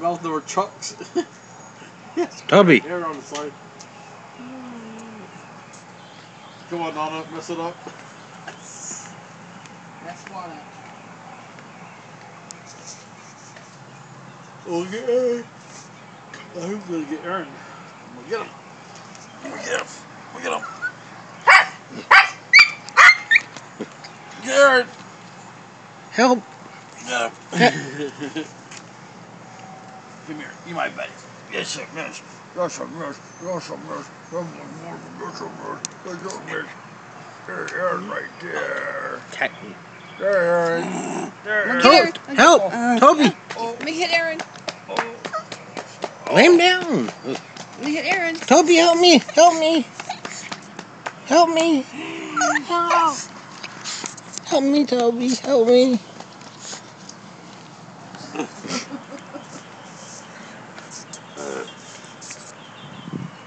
mouth there were chucks. Yes, Toby. hair on the side. Come on, Nana, mess it up. That's one. Okay. Who's gonna get Aaron? I'm gonna get him. I'm gonna get him. I'm gonna get him. Get Aaron. Help. Get him. Come here. You my buddy. Yes, sir. Yes. Yes, sir. Yes. Yes, sir. Yes. Yes, sir. Yes. There's Aaron right there. There, Aaron. There, Aaron. Help! Toby! Let me hit Aaron. Lay him down! Let me hit Aaron. Toby, help me! Help me! Help me! Help me, Toby! Help me!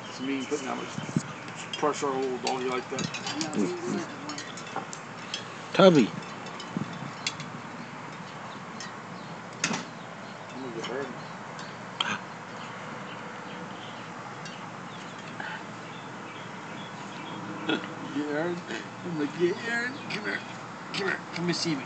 It's mean putting that much pressure on a little doggy like that. Toby. I'm gonna get Aaron. Get Aaron. I'm gonna get Aaron. Come here. Come here. Come and see me.